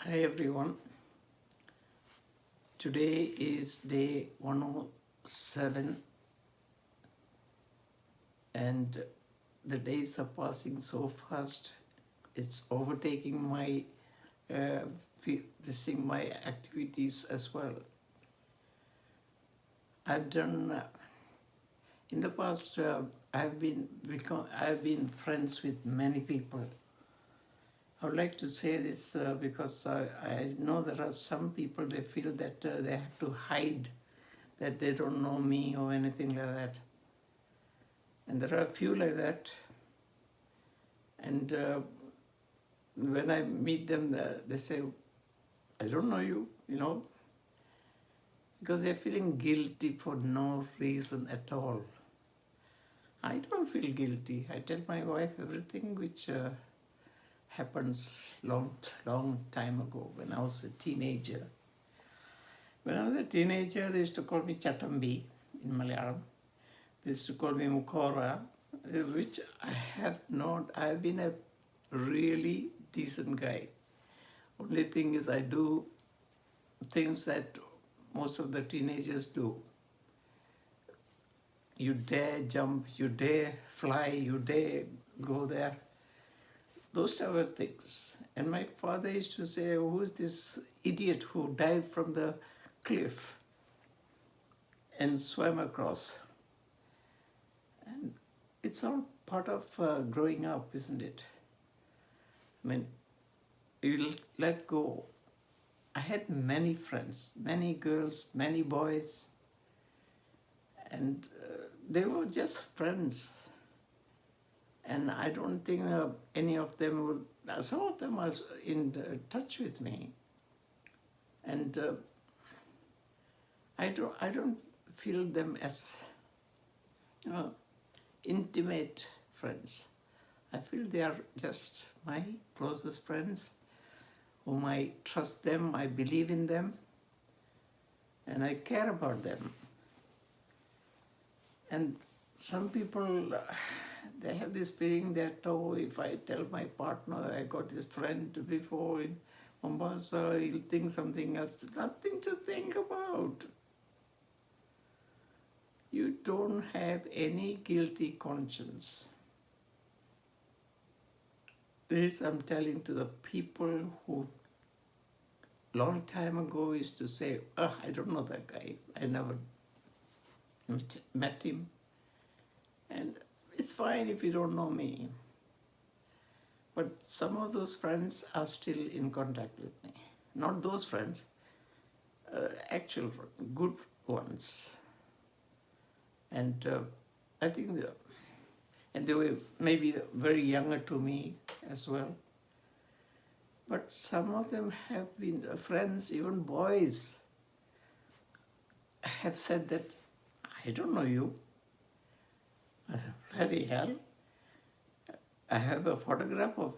Hi everyone. Today is day 107 and the days are passing so fast. It's overtaking my my activities as well. I've done in the past. I've been friends with many people. I would like to say this because I know there are some people, they feel that they have to hide that they don't know me or anything like that. And there are a few like that. And when I meet them, they say, I don't know you, because they're feeling guilty for no reason at all. I don't feel guilty. I tell my wife everything which happens long time ago when I was a teenager. When I was a teenager, they used to call me Chatambi in Malayalam. They used to call me Mukora, which I have not. I have been a really decent guy. Only thing is I do things that most of the teenagers do. You dare jump, you dare fly, you dare go there. Those type of things. And my father used to say, who's this idiot who dived from the cliff and swam across? And it's all part of growing up, isn't it? I mean, you let go. I had many friends, many girls, many boys, and they were just friends. And I don't think any of them would, some of them are in touch with me. And I don't feel them as, intimate friends. I feel they are just my closest friends, whom I trust them, I believe in them, and I care about them. And some people, they have this feeling that, oh, if I tell my partner I got this friend before in Mombasa, he'll think something else. Nothing to think about. You don't have any guilty conscience. This I'm telling to the people who long time ago used to say, oh, I don't know that guy. I never met him. And it's fine if you don't know me. But some of those friends are still in contact with me. Not those friends, actual friends, good ones. And I think, and they were maybe very younger to me as well. But some of them have been friends, even boys, have said that, I don't know you. Bloody hell. I have a photograph of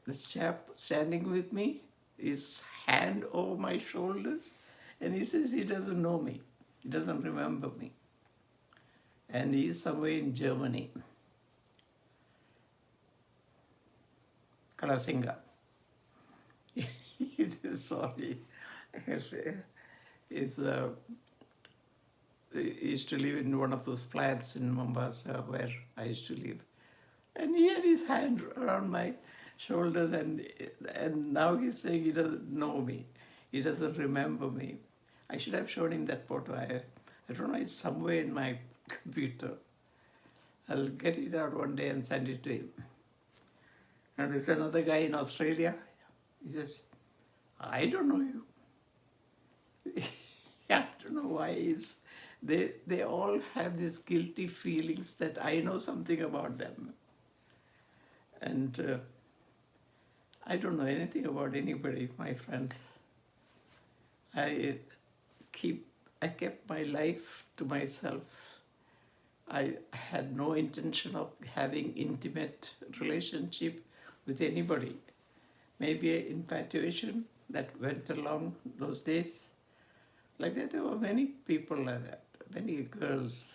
this chap standing with me, his hand over my shoulders, and he says he doesn't know me. He doesn't remember me. And he is somewhere in Germany. Kalasinga. Sorry. He used to live in one of those flats in Mombasa where I used to live. And he had his hand around my shoulders, and now he's saying he doesn't know me. He doesn't remember me. I should have shown him that photo. I don't know, it's somewhere in my computer. I'll get it out one day and send it to him. And there's another guy in Australia. He says, I don't know you. I don't know why they all have these guilty feelings that I know something about them. And I don't know anything about anybody, my friends. I kept my life to myself. I had no intention of having intimate relationship with anybody. Maybe an infatuation that went along those days. Like that, there were many people like that, many girls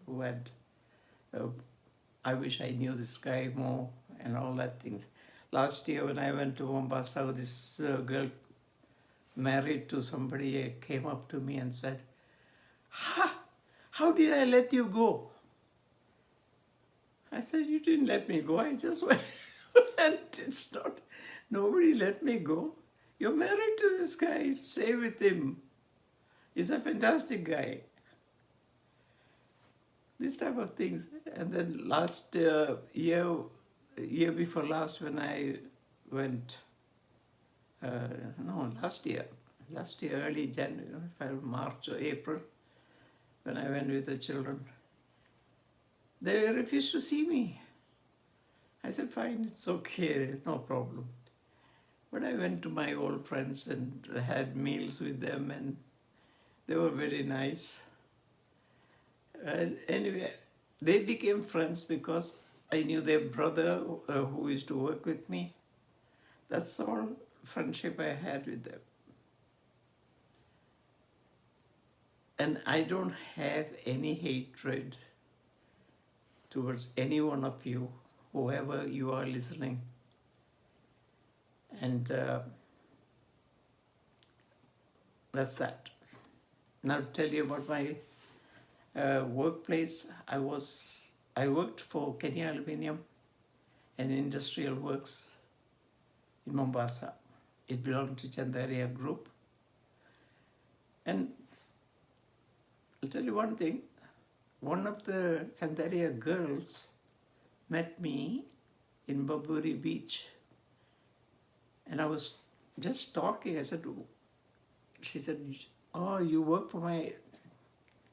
who had, I wish I knew this guy more and all that things. last year when I went to Mombasa, this girl married to somebody came up to me and said, how did I let you go? I said, you didn't let me go. I just went. It's not, nobody let me go. You're married to this guy. Stay with him. He's a fantastic guy. These type of things. And then last year before last, when I went, last year, early January, March or April, when I went with the children, they refused to see me. I said, fine, it's okay, no problem. But I went to my old friends and had meals with them, and they were very nice. And anyway, they became friends because I knew their brother who used to work with me. That's all friendship I had with them. And I don't have any hatred towards any one of you, whoever you are listening. And that's that. Now to tell you about my workplace, I worked for Chandaria Aluminium, an industrial works in Mombasa. It belonged to Chandaria Group. And I'll tell you one thing, one of the Chandaria girls met me in Baburi Beach. And I was just talking. She said, oh, you work for my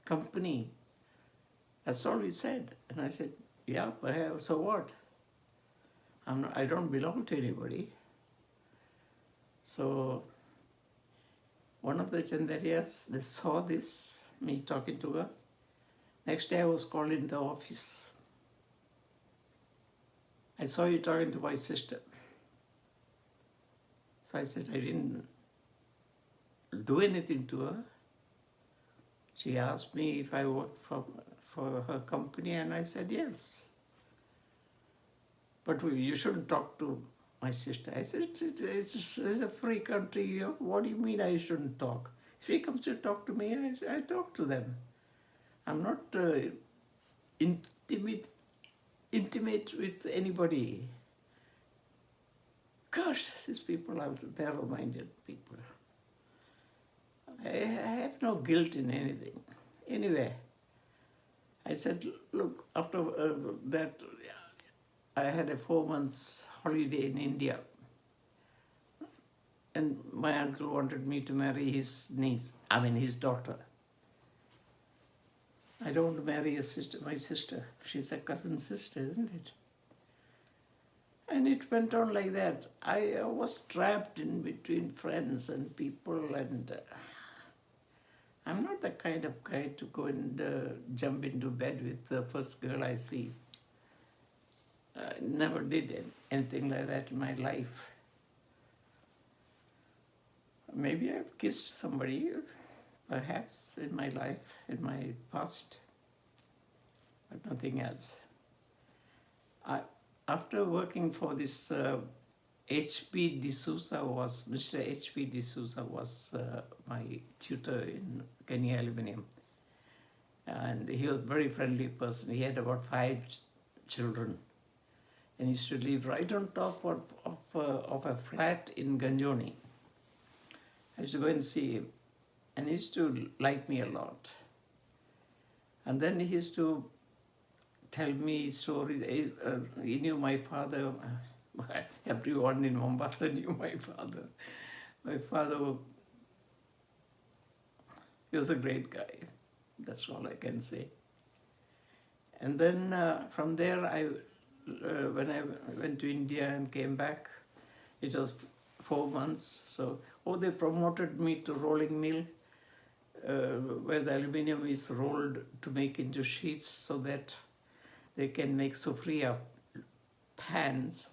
company. That's all we said. And I said, yeah, so what? I don't belong to anybody. So one of the Chandarias, they saw this, me talking to her. Next day I was called in the office. I saw you talking to my sister. So I said, I didn't do anything to her. She asked me if I worked for her company, and I said yes. But you shouldn't talk to my sister. I said, it's a free country. What do you mean I shouldn't talk? If she comes to talk to me, I talk to them. I'm not intimate with anybody. Gosh, these people are narrow-minded people. I have no guilt in anything. Anyway, I said, look, after that, I had a 4 months holiday in India. And my uncle wanted me to marry his his daughter. I don't want to marry my sister. She's a cousin sister, isn't it? And it went on like that. I was trapped in between friends and people, and I'm not the kind of guy to go and jump into bed with the first girl I see. I never did anything like that in my life. Maybe I've kissed somebody, perhaps, in my life, in my past, but nothing else. After working for this Mr. H.P. D'Souza was my tutor in Chandaria Aluminium. And he was a very friendly person. He had about 5 children. And he used to live right on top of a flat in Ganjoni. I used to go and see him. And he used to like me a lot. And then he used to tell me stories. He knew my father. Everyone in Mombasa knew my father. My father, he was a great guy. That's all I can say. And then from there, when I went to India and came back, it was 4 months. So, they promoted me to rolling mill, where the aluminium is rolled to make into sheets so that they can make sufriya pans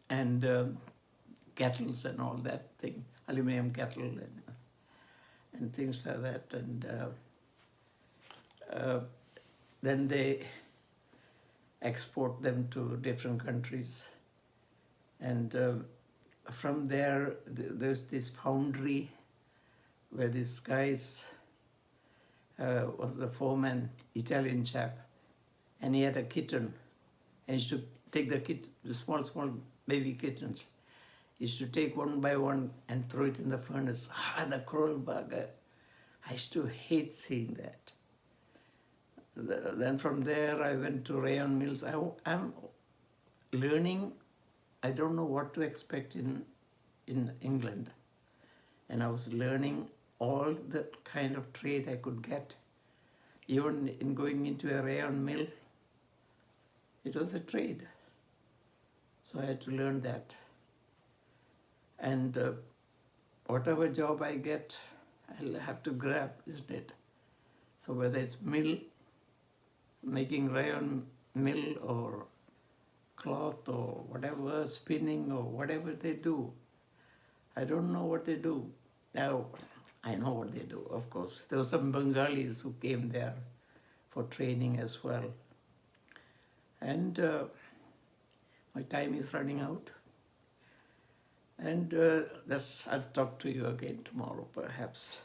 and kettles and all that thing, aluminium kettle and things like that. And then they export them to different countries. And from there, there's this foundry where this guy's was the foreman, Italian chap, and he had a kitten. And he used to take the small baby kittens. He used to take one by one and throw it in the furnace. The cruel bugger. I used to hate seeing that. Then from there, I went to rayon mills. I'm learning. I don't know what to expect in England. And I was learning all the kind of trade I could get. Even in going into a rayon mill, it was a trade. So I had to learn that. And whatever job I get, I'll have to grab, isn't it? So whether it's mill, making rayon mill, or cloth, or whatever, spinning, or whatever they do, I don't know what they do. Now, I know what they do, of course. There were some Bengalis who came there for training as well. And my time is running out. And I'll talk to you again tomorrow, perhaps.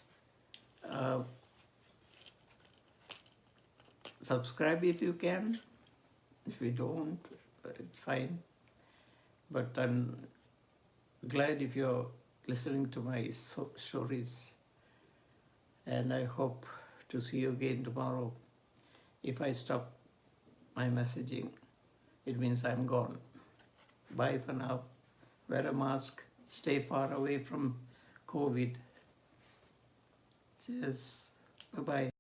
Subscribe if you can. If you don't, it's fine. But I'm glad if you're listening to my stories. And I hope to see you again tomorrow. If I stop my messaging, it means I'm gone. Bye for now. Wear a mask. Stay far away from COVID. Cheers. Bye-bye.